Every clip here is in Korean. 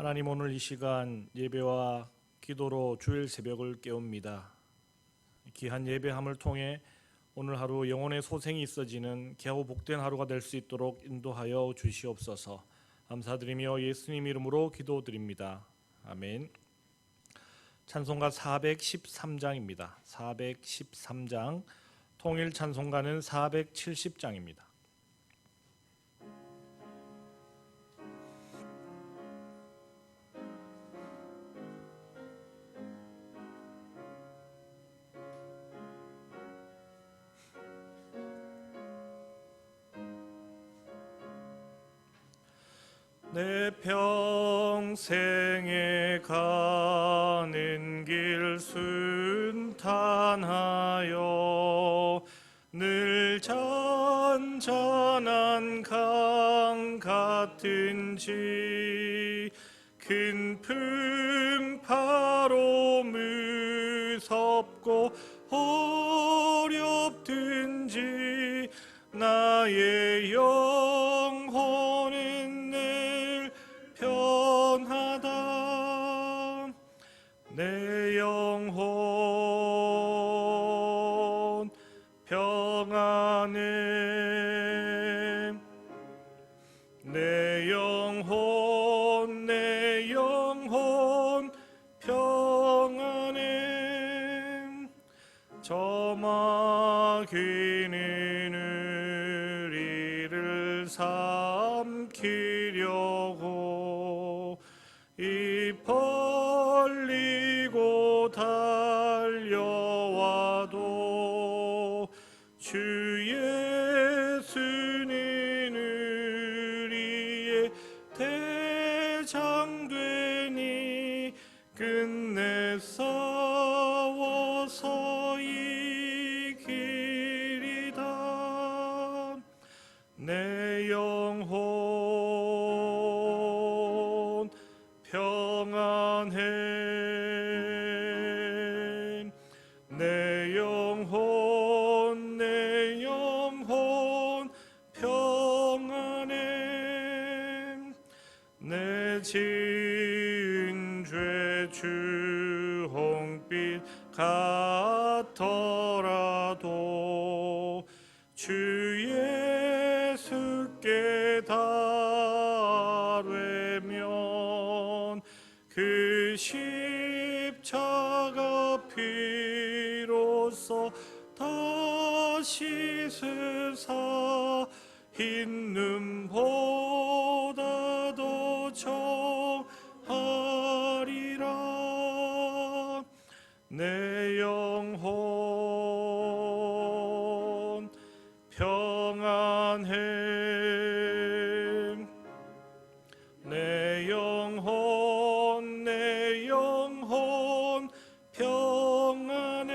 하나님, 오늘 이 시간 예배와 기도로 주일 새벽을 깨웁니다. 귀한 예배함을 통해 오늘 하루 영혼의 소생이 있어지는 겨우 복된 하루가 될 수 있도록 인도하여 주시옵소서. 감사드리며 예수님 이름으로 기도드립니다. 아멘. 찬송가 413장입니다. 413장, 통일 찬송가는 470장입니다. 내 평생에 가는 길 순탄하여 늘 잔잔한 강 같은지 큰 풍파로 무섭고 어렵든지 나의 영혼은 늘 편하다. 내 영혼 평안해. 내 영혼 평안해. 저마귀는 우리를 삼키려고 입 벌리고 달려와도 주 예수는 우리의 대장 되니 끝내 싸워서 이기리다. 내 영혼 평안해. 내 영혼 평안해. 내 지은 죄 주홍빛 같더라도 주 예수께 달래면 그 십자가 피로써 다 씻으사 흰 눈보다 더 정하리라. 내 영혼 평안해. 내 영혼 평안해.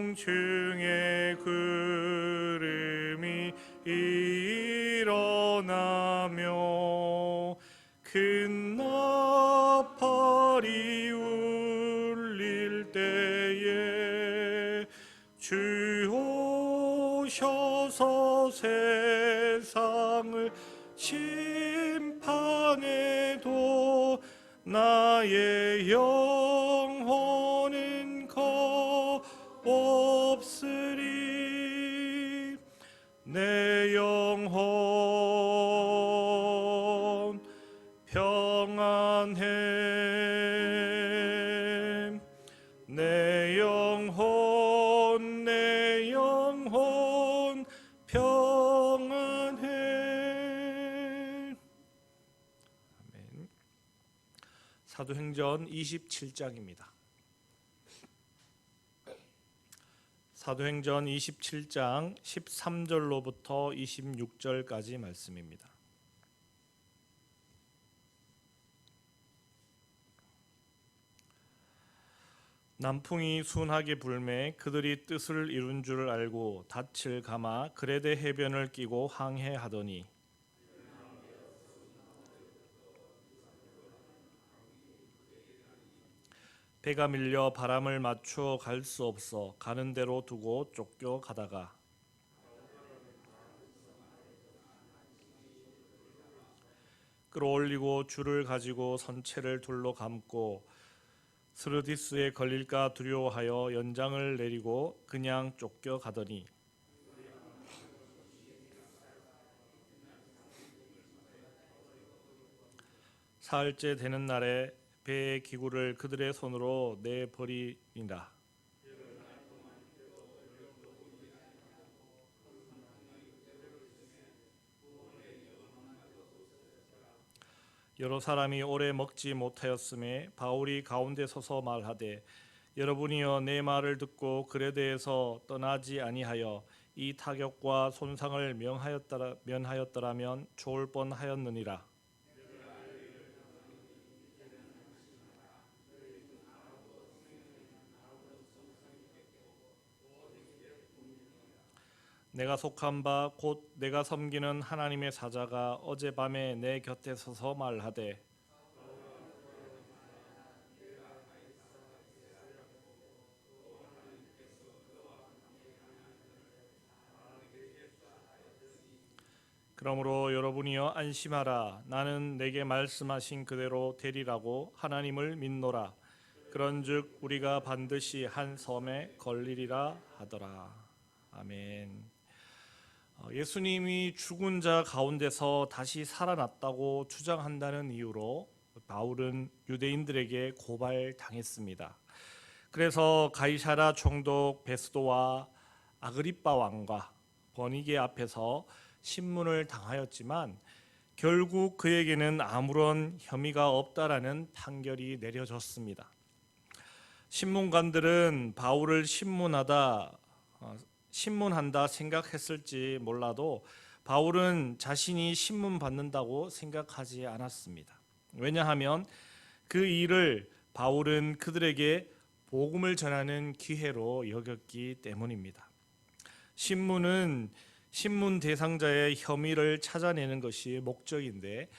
저공중에 구름이 일어나며 큰 나팔이 울릴 때에 주 오셔서 세상을 심판해도 나의 영혼은 겁없으리. 내 영혼 평안해. 내 영혼 평안해. 아멘. 사도행전 27장입니다. 사도행전 27장 13절로부터 26절까지 말씀입니다. 남풍이 순하게 불매 그들이 뜻을 이룬 줄 알고 닻을 감아 그레데 해변을 끼고 항해하더니 배가 밀려 바람을 맞추어 갈 수 없어 가는 대로 두고 쫓겨 가다가 끌어올리고 줄을 가지고 선체를 둘로 감고 스르디스에 걸릴까 두려워하여 연장을 내리고 그냥 쫓겨가더니 사흘째 되는 날에 배의 기구를 그들의 손으로 내버리니라. 여러 사람이 오래 먹지 못하였음에 바울이 가운데 서서 말하되 여러분이여 내 말을 듣고 그레데에서 떠나지 아니하여 이 타격과 손상을 면하였더라면 좋을 뻔하였느니라. 내가 속한 바 곧 내가 섬기는 하나님의 사자가 어젯밤에 내 곁에 서서 말하되 그러므로 여러분이여 안심하라. 나는 내게 말씀하신 그대로 되리라고 하나님을 믿노라. 그런즉 우리가 반드시 한 섬에 걸리리라 하더라. 아멘. 예수님이 죽은 자 가운데서 다시 살아났다고 주장한다는 이유로 바울은 유대인들에게 고발당했습니다. 그래서 가이사랴 총독 베스도와 아그리빠 왕과 버니게 앞에서 신문을 당하였지만 결국 그에게는 아무런 혐의가 없다라는 판결이 내려졌습니다. 신문관들은 바울을 신문한다 생각했을지 몰라도 바울은 자신이 신문 받는다고 생각하지 않았습니다. 왜냐하면 그 일을 바울은 그들에게 복음을 전하는 기회로 여겼기 때문입니다. 신문은 신문 대상자의 혐의를 찾아내는 것이 목적인데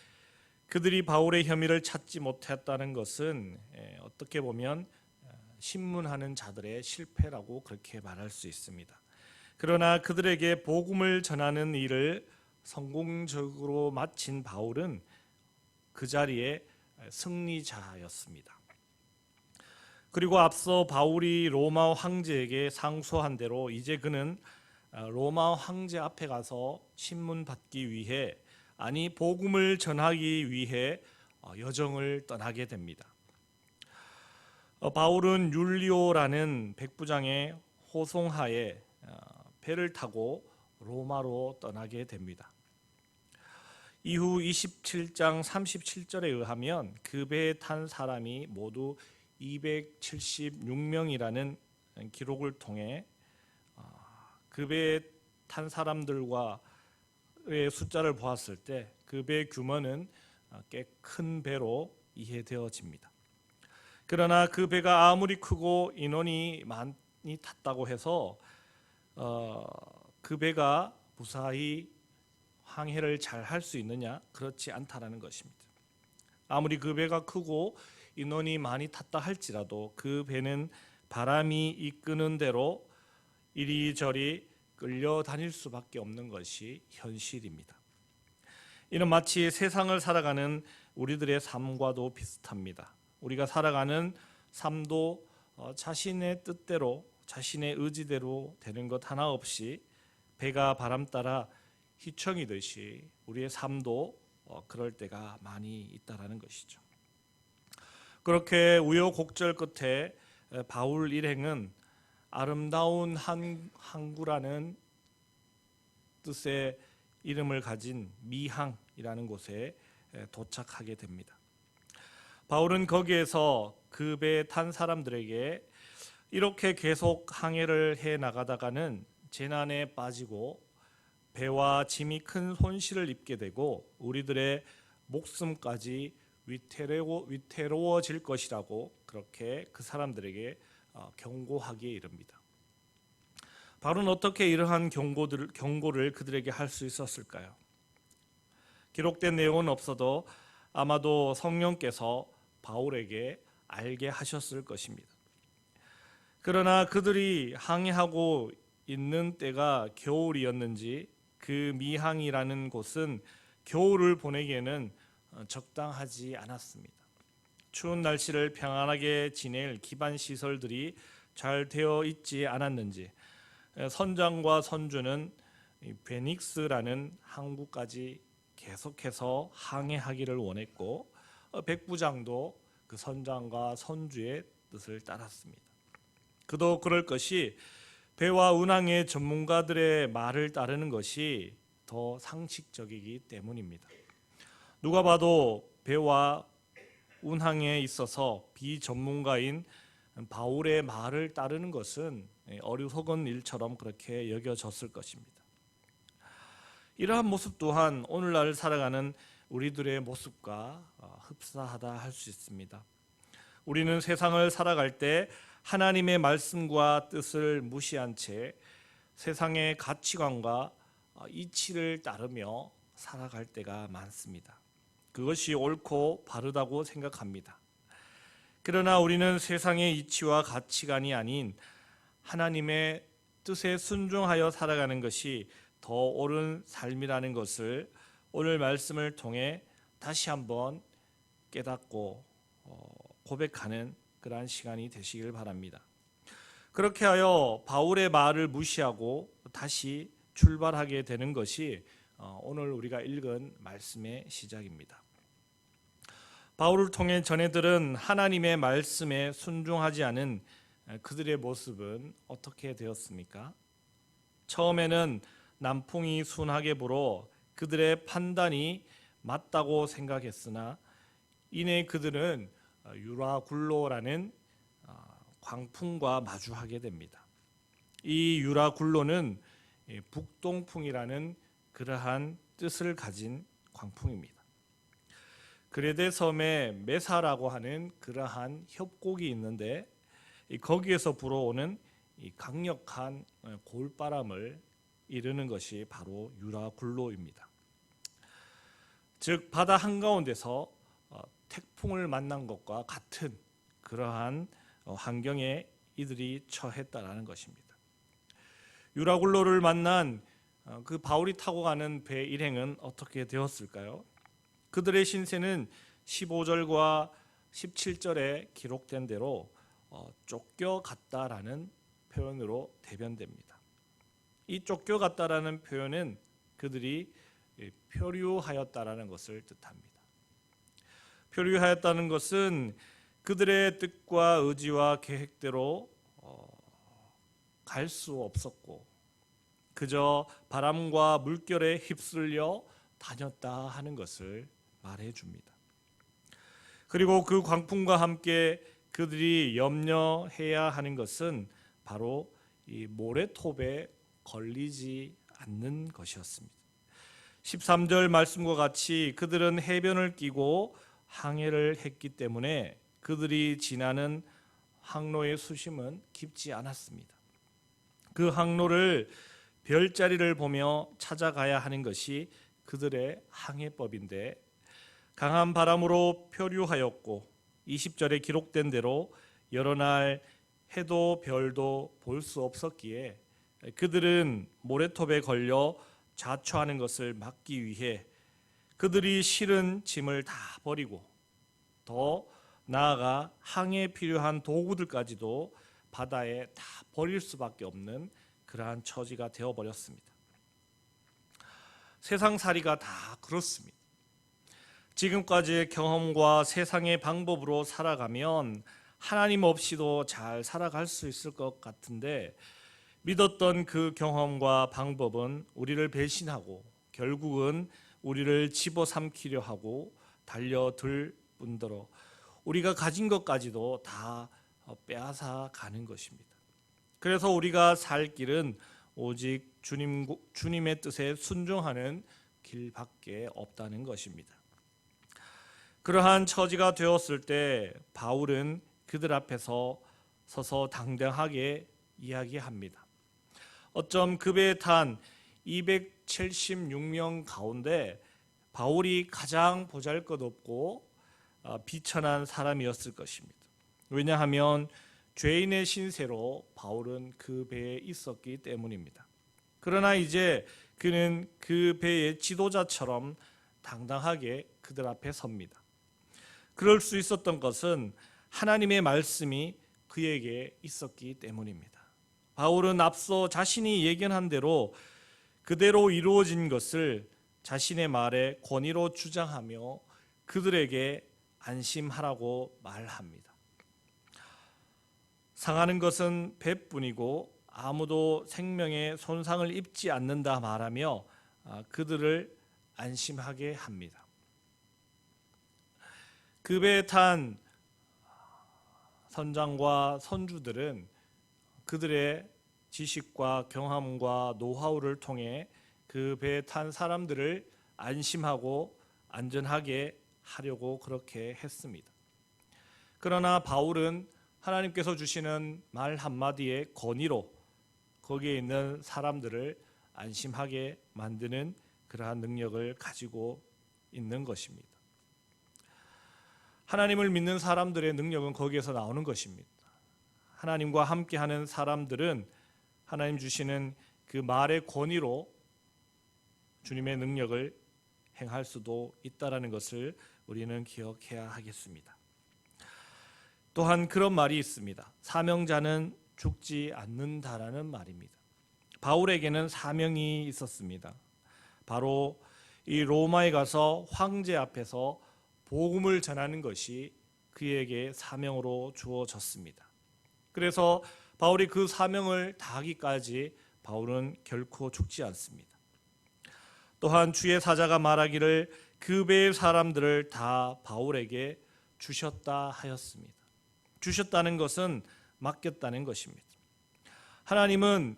그들이 바울의 혐의를 찾지 못했다는 것은 어떻게 보면 신문하는 자들의 실패라고 그렇게 말할 수 있습니다. 그러나 그들에게 복음을 전하는 일을 성공적으로 마친 바울은 그 자리에 승리자였습니다. 그리고 앞서 바울이 로마 황제에게 상소한 대로 이제 그는 로마 황제 앞에 가서 신문 받기 위해 복음을 전하기 위해 여정을 떠나게 됩니다. 바울은 율리오라는 백부장의 호송하에 배를 타고 로마로 떠나게 됩니다. 이후 27장 37절에 의하면 그 배에 탄 사람이 모두 276명이라는 기록을 통해 그 배에 탄 사람들과의 숫자를 보았을 때 그 배의 규모는 꽤 큰 배로 이해되어집니다. 그러나 그 배가 아무리 크고 인원이 많이 탔다고 해서 그 배가 무사히 항해를 잘 할 수 있느냐? 그렇지 않다라는 것입니다. 아무리 그 배가 크고 인원이 많이 탔다 할지라도 그 배는 바람이 이끄는 대로 이리저리 끌려다닐 수밖에 없는 것이 현실입니다. 이는 마치 세상을 살아가는 우리들의 삶과도 비슷합니다. 우리가 살아가는 삶도 자신의 뜻대로 자신의 의지대로 되는 것 하나 없이 배가 바람 따라 휘청이듯이 우리의 삶도 그럴 때가 많이 있다라는 것이죠. 그렇게 우여곡절 끝에 바울 일행은 아름다운 항구라는 뜻의 이름을 가진 미항이라는 곳에 도착하게 됩니다. 바울은 거기에서 그 배에 탄 사람들에게 이렇게 계속 항해를 해 나가다가는 재난에 빠지고 배와 짐이 큰 손실을 입게 되고 우리들의 목숨까지 위태로워질 것이라고 그렇게 그 사람들에게 경고하기에 이릅니다. 바울은 어떻게 이러한 경고를 그들에게 할 수 있었을까요? 기록된 내용은 없어도 아마도 성령께서 바울에게 알게 하셨을 것입니다. 그러나 그들이 항해하고 있는 때가 겨울이었는지 그 미항이라는 곳은 겨울을 보내기에는 적당하지 않았습니다. 추운 날씨를 평안하게 지낼 기반 시설들이 잘 되어 있지 않았는지 선장과 선주는 베닉스라는 항구까지 계속해서 항해하기를 원했고 백부장도 그 선장과 선주의 뜻을 따랐습니다. 그도 그럴 것이 배와 운항의 전문가들의 말을 따르는 것이 더 상식적이기 때문입니다. 누가 봐도 배와 운항에 있어서 비전문가인 바울의 말을 따르는 것은 어리석은 일처럼 그렇게 여겨졌을 것입니다. 이러한 모습 또한 오늘날 살아가는 우리들의 모습과 흡사하다 할 수 있습니다. 우리는 세상을 살아갈 때 하나님의 말씀과 뜻을 무시한 채 세상의 가치관과 이치를 따르며 살아갈 때가 많습니다. 그것이 옳고 바르다고 생각합니다. 그러나 우리는 세상의 이치와 가치관이 아닌 하나님의 뜻에 순종하여 살아가는 것이 더 옳은 삶이라는 것을 오늘 말씀을 통해 다시 한번 깨닫고 고백하는 그러한 시간이 되시길 바랍니다. 그렇게 하여 바울의 말을 무시하고 다시 출발하게 되는 것이 오늘 우리가 읽은 말씀의 시작입니다. 바울을 통해 전해들은 하나님의 말씀에 순종하지 않은 그들의 모습은 어떻게 되었습니까? 처음에는 남풍이 순하게 불어 그들의 판단이 맞다고 생각했으나 이내 그들은 유라굴로라는 광풍과 마주하게 됩니다. 이 유라굴로는 북동풍이라는 그러한 뜻을 가진 광풍입니다. 그레데 섬에 메사라고 하는 그러한 협곡이 있는데 거기에서 불어오는 이 강력한 골바람을 이르는 것이 바로 유라굴로입니다. 즉 바다 한가운데서 태풍을 만난 것과 같은 그러한 환경에 이들이 처했다라는 것입니다. 유라굴로를 만난 그 바울이 타고 가는 배 일행은 어떻게 되었을까요? 그들의 신세는 15절과 17절에 기록된 대로 쫓겨갔다라는 표현으로 대변됩니다. 이 쫓겨갔다라는 표현은 그들이 표류하였다라는 것을 뜻합니다. 표류하였다는 것은 그들의 뜻과 의지와 계획대로 갈 수 없었고 그저 바람과 물결에 휩쓸려 다녔다 하는 것을 말해 줍니다. 그리고 그 광풍과 함께 그들이 염려해야 하는 것은 바로 이 모래톱에 걸리지 않는 것이었습니다. 13절 말씀과 같이 그들은 해변을 끼고 항해를 했기 때문에 그들이 지나는 항로의 수심은 깊지 않았습니다. 그 항로를 별자리를 보며 찾아가야 하는 것이 그들의 항해법인데 강한 바람으로 표류하였고 20절에 기록된 대로 여러 날 해도 별도 볼 수 없었기에 그들은 모래톱에 걸려 자초하는 것을 막기 위해 그들이 실은 짐을 다 버리고 더 나아가 항해에 필요한 도구들까지도 바다에 다 버릴 수밖에 없는 그러한 처지가 되어버렸습니다. 세상살이가 다 그렇습니다. 지금까지의 경험과 세상의 방법으로 살아가면 하나님 없이도 잘 살아갈 수 있을 것 같은데 믿었던 그 경험과 방법은 우리를 배신하고 결국은 우리를 집어삼키려 하고 달려들 뿐더러 우리가 가진 것까지도 다 빼앗아 가는 것입니다. 그래서 우리가 살 길은 오직 주님의 뜻에 순종하는 길밖에 없다는 것입니다. 그러한 처지가 되었을 때 바울은 그들 앞에서 서서 당당하게 이야기합니다. 어쩜 그 배에 탄 276명 가운데 바울이 가장 보잘것없고 비천한 사람이었을 것입니다. 왜냐하면 죄인의 신세로 바울은 그 배에 있었기 때문입니다. 그러나 이제 그는 그 배의 지도자처럼 당당하게 그들 앞에 섭니다. 그럴 수 있었던 것은 하나님의 말씀이 그에게 있었기 때문입니다. 바울은 앞서 자신이 예견한 대로 그대로 이루어진 것을 자신의 말에 권위로 주장하며 그들에게 안심하라고 말합니다. 상하는 것은 배뿐이고 아무도 생명에 손상을 입지 않는다 말하며 그들을 안심하게 합니다. 그 배에 탄 선장과 선주들은 그들의 지식과 경험과 노하우를 통해 그 배에 탄 사람들을 안심하고 안전하게 하려고 그렇게 했습니다. 그러나 바울은 하나님께서 주시는 말 한마디의 권위로 거기에 있는 사람들을 안심하게 만드는 그러한 능력을 가지고 있는 것입니다. 하나님을 믿는 사람들의 능력은 거기에서 나오는 것입니다. 하나님과 함께하는 사람들은 하나님 주시는 그 말의 권위로 주님의 능력을 행할 수도 있다라는 것을 우리는 기억해야 하겠습니다. 또한 그런 말이 있습니다. 사명자는 죽지 않는다라는 말입니다. 바울에게는 사명이 있었습니다. 바로 이 로마에 가서 황제 앞에서 복음을 전하는 것이 그에게 사명으로 주어졌습니다. 그래서 바울이 그 사명을 다하기까지 바울은 결코 죽지 않습니다. 또한 주의 사자가 말하기를 그 배의 사람들을 다 바울에게 주셨다 하였습니다. 주셨다는 것은 맡겼다는 것입니다. 하나님은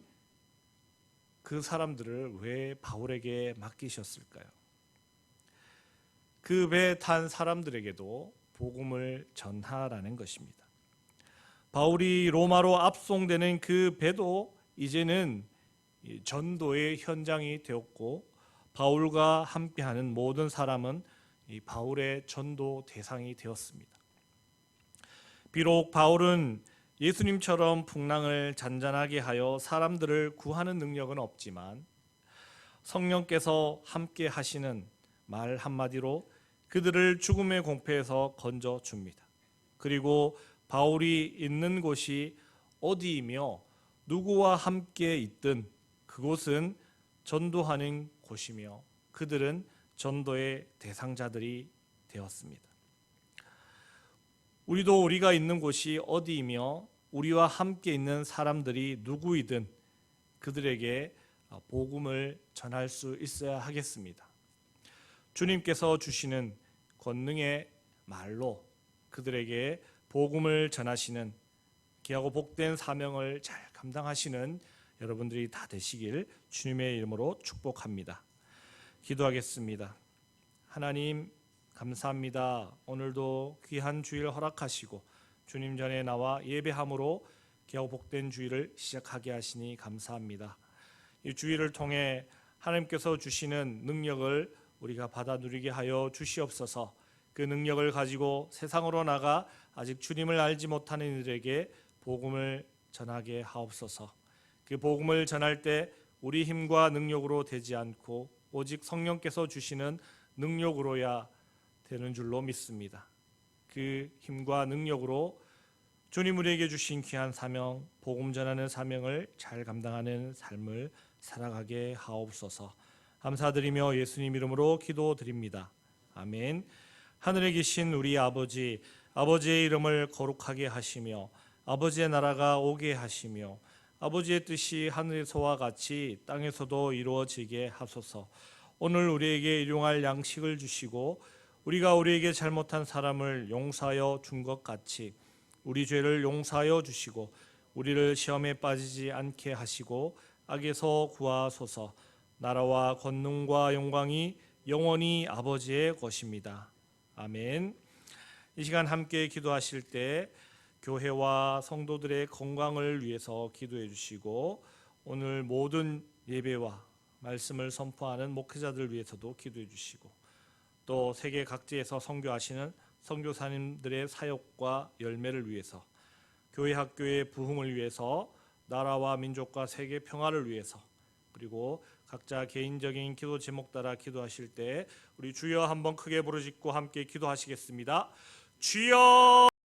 그 사람들을 왜 바울에게 맡기셨을까요? 그 배에 탄 사람들에게도 복음을 전하라는 것입니다. 바울이 로마로 압송되는 그 배도 이제는 전도의 현장이 되었고 바울과 함께하는 모든 사람은 이 바울의 전도 대상이 되었습니다. 비록 바울은 예수님처럼 풍랑을 잔잔하게 하여 사람들을 구하는 능력은 없지만 성령께서 함께 하시는 말 한마디로 그들을 죽음의 공포에서 건져 줍니다. 그리고 바울이 있는 곳이 어디이며 누구와 함께 있든 그곳은 전도하는 곳이며 그들은 전도의 대상자들이 되었습니다. 우리도 우리가 있는 곳이 어디이며 우리와 함께 있는 사람들이 누구이든 그들에게 복음을 전할 수 있어야 하겠습니다. 주님께서 주시는 권능의 말로 그들에게 복음을 전하시는 귀하고 복된 사명을 잘 감당하시는 여러분들이 다 되시길 주님의 이름으로 축복합니다. 기도하겠습니다. 하나님 감사합니다. 오늘도 귀한 주일 허락하시고 주님 전에 나와 예배함으로 귀하고 복된 주일을 시작하게 하시니 감사합니다. 이 주일을 통해 하나님께서 주시는 능력을 우리가 받아 누리게 하여 주시옵소서. 그 능력을 가지고 세상으로 나가 아직 주님을 알지 못하는 이들에게 복음을 전하게 하옵소서. 그 복음을 전할 때 우리 힘과 능력으로 되지 않고 오직 성령께서 주시는 능력으로야 되는 줄로 믿습니다. 그 힘과 능력으로 주님 우리에게 주신 귀한 사명, 복음 전하는 사명을 잘 감당하는 삶을 살아가게 하옵소서. 감사드리며 예수님 이름으로 기도드립니다. 아멘. 하늘에 계신 우리 아버지, 아버지의 이름을 거룩하게 하시며 아버지의 나라가 오게 하시며 아버지의 뜻이 하늘에서와 같이 땅에서도 이루어지게 하소서. 오늘 우리에게 일용할 양식을 주시고 우리가 우리에게 잘못한 사람을 용서하여 준 것 같이 우리 죄를 용서하여 주시고 우리를 시험에 빠지지 않게 하시고 악에서 구하소서. 나라와 권능과 영광이 영원히 아버지의 것입니다. 아멘. 이 시간 함께 기도하실 때 교회와 성도들의 건강을 위해서 기도해 주시고 오늘 모든 예배와 말씀을 선포하는 목회자들 위해서도 기도해 주시고 또 세계 각지에서 선교하시는 선교사님들의 사역과 열매를 위해서 교회 학교의 부흥을 위해서 나라와 민족과 세계 평화를 위해서 그리고 각자 개인적인 기도 제목 따라 기도하실 때 우리 주여 한번 크게 부르짖고 함께 기도하시겠습니다. 주여